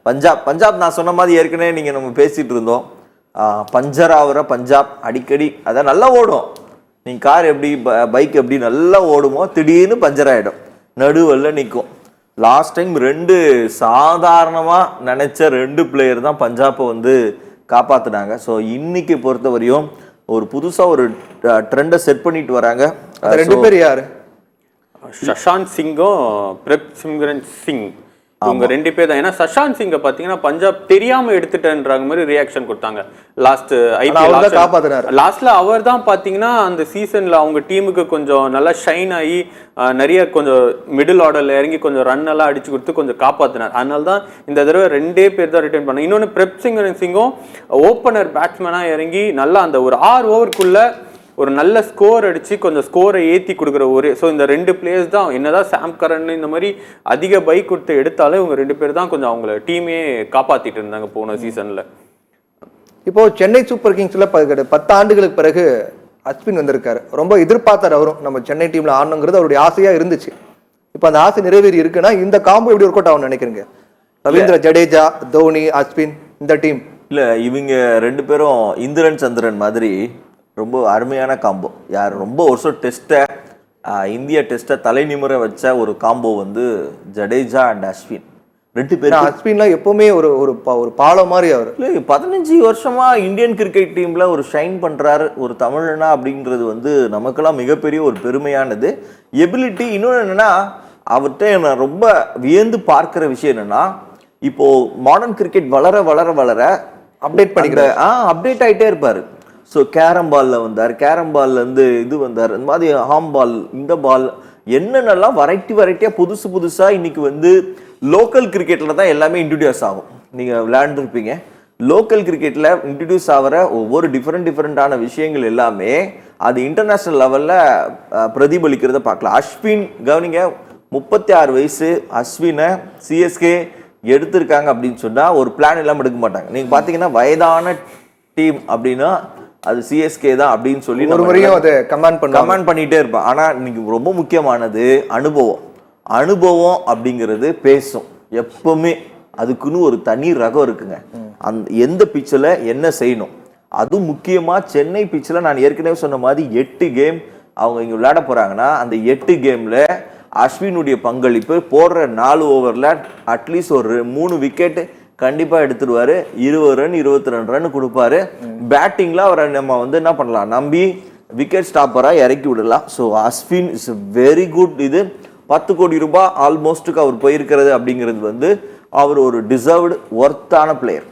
பஞ்சாப் நான் சொன்ன மாதிரி ஏற்கனவே நீங்கள் நம்ம பேசிகிட்டு இருந்தோம். பஞ்சர் ஆகிற பஞ்சாப் அடிக்கடி அதான் நல்லா ஓடும். நீங்கள் கார் எப்படி பைக் எப்படி நல்லா ஓடுமோ திடீர்னு பஞ்சர் ஆகிடும், நடுவல்ல நிற்கும். லாஸ்ட் டைம் 2 சாதாரணமாக நினச்ச 2 பிளேயர் தான் பஞ்சாப்பை வந்து காப்பாற்றினாங்க. ஸோ இன்னைக்கு பொறுத்த வரையும் ஒரு புதுசாக ஒரு ட்ரெண்டை செட் பண்ணிட்டு வராங்க. 2 பேர் யார்? சஷாந்த் சிங்கும் பிரப்சிம்ரன் சிங், இவங்க 2 பேர் தான். ஏன்னா சஷாந்த் சிங்கை பார்த்தீங்கன்னா பஞ்சாப் தெரியாம எடுத்துட்டேன்றாங்க மாதிரி ரியாக்ஷன் கொடுத்தாங்க லாஸ்ட் ஐபிஎல். லாஸ்ட்ல அவர் தான் பார்த்தீங்கன்னா அந்த சீசன்ல அவங்க டீமுக்கு கொஞ்சம் நல்லா ஷைன் ஆகி நிறைய கொஞ்சம் மிடில் ஆர்டர்ல இறங்கி கொஞ்சம் ரன் எல்லாம் அடிச்சு கொடுத்து கொஞ்சம் காப்பாத்தினார். அதனால தான் இந்த தடவை 2 பேர் தான் ரிட்டர்ன் பண்ணாங்க. இன்னொன்று பிரப்சிம்ரன் சிங்கும் ஓப்பனர் பேட்ஸ்மேனா இறங்கி நல்லா அந்த ஒரு 6 ஓவருக்குள்ள ஒரு நல்ல ஸ்கோர் அடிச்சு கொஞ்சம் ஸ்கோரை ஏற்றி கொடுக்குற ஒரு. ஸோ இந்த 2 பிளேயர்ஸ் தான், என்னதான் சாம் கரன் இந்த மாதிரி அதிக பைக் கொடுத்து எடுத்தாலும் இவங்க 2 பேர் தான் கொஞ்சம் அவங்கள டீமே காப்பாற்றிட்டு இருந்தாங்க போன சீசனில். இப்போ சென்னை சூப்பர் கிங்ஸில் 10 ஆண்டுகளுக்கு பிறகு அஸ்வின் வந்திருக்காரு. ரொம்ப எதிர்பார்த்தார் அவரும் நம்ம சென்னை டீமில் ஆடணுங்கிறது அவருடைய ஆசையாக இருந்துச்சு. இப்போ அந்த ஆசை நிறைவேறி இருக்குன்னா இந்த காம்போ எப்படி ஒர்க் அவுட் ஆகும்னு நினைக்கிறீங்க? ரவீந்திர ஜடேஜா, தோனி, அஸ்வின் இந்த டீம் இல்லை, இவங்க 2 பேரும் இந்திரன் சந்திரன் மாதிரி ரொம்ப அருமையான காம்போ. யார் ரொம்ப வருஷம் டெஸ்ட்டை இந்திய டெஸ்ட்டை தலைநிமுறை வச்ச ஒரு காம்போ வந்து ஜடேஜா அண்ட் அஸ்வின் 2 பேர். அஸ்வின்லாம் எப்பவுமே ஒரு ஒரு பாலம் மாதிரி அவர். இல்லை, 15 வருஷமா இந்தியன் கிரிக்கெட் டீம்ல ஒரு ஷைன் பண்றாரு ஒரு தமிழனா அப்படிங்கிறது வந்து நமக்கெல்லாம் மிகப்பெரிய ஒரு பெருமையானது எபிலிட்டி. இன்னொன்று என்னன்னா, அவர்கிட்ட நான் ரொம்ப வியந்து பார்க்கிற விஷயம் என்னன்னா, இப்போ மாடர்ன் கிரிக்கெட் வளர வளர வளர அப்டேட் பண்ணிக்கிற அப்டேட் ஆகிட்டே இருப்பாரு. ஸோ கேரம் பாலில் வந்தார், கேரம் பால்லேருந்து இது வந்தார், இந்த மாதிரி ஹாம் பால், இந்த பால் என்னென்னலாம் வெரைட்டியாக புதுசாக இன்னைக்கு வந்து லோக்கல் கிரிக்கெட்டில் தான் எல்லாமே இன்ட்ரடியூஸ் ஆகும். நீங்கள் விளையாண்டுருப்பீங்க, லோக்கல் கிரிக்கெட்டில் இன்ட்ரடியூஸ் ஆகிற ஒவ்வொரு டிஃப்ரெண்டான விஷயங்கள் எல்லாமே அது இன்டர்நேஷ்னல் லெவலில் பிரதிபலிக்கிறத பார்க்கலாம். அஸ்வின் கவனிங்க, 36 வயசு அஸ்வினை சிஎஸ்கே எடுத்திருக்காங்க அப்படின்னு சொன்னால் ஒரு பிளான் இல்லாமல் எடுக்க மாட்டாங்க. நீங்கள் பார்த்தீங்கன்னா வயதான டீம் அப்படின்னா அது சிஎஸ்கே தான் அப்படின்னு சொல்லி கமெண்ட் பண்ணிட்டே இருப்பேன். ஆனால் இன்னைக்கு ரொம்ப முக்கியமானது அனுபவம் அப்படிங்கிறது பேசும் எப்பவுமே. அதுக்குன்னு ஒரு தனி ரகம் இருக்குங்க. அந்த எந்த பிச்சில் என்ன செய்யணும், அதுவும் முக்கியமாக சென்னை பிச்சில் நான் ஏற்கனவே சொன்ன மாதிரி 8 கேம் அவங்க இங்கே விளையாட போகிறாங்கன்னா அந்த 8 கேமில் அஸ்வினுடைய பங்களிப்பு போடுற 4 ஓவரில் அட்லீஸ்ட் ஒரு 3 விக்கெட்டு கண்டிப்பாக எடுத்துடுவாரு. 20 ரன் 22 ரன் கொடுப்பாரு. பேட்டிங்கில் அவரை நம்ம வந்து என்ன பண்ணலாம், நம்பி விக்கெட் ஸ்டாப்பராக இறக்கி விடலாம். So Ashwin is very good. இது 10 கோடி ரூபாய் ஆல்மோஸ்ட்டுக்கு அவர் போயிருக்கிறது அப்படிங்கிறது வந்து அவர் ஒரு டிசர்வ்டு ஒர்த்தான பிளேயர்.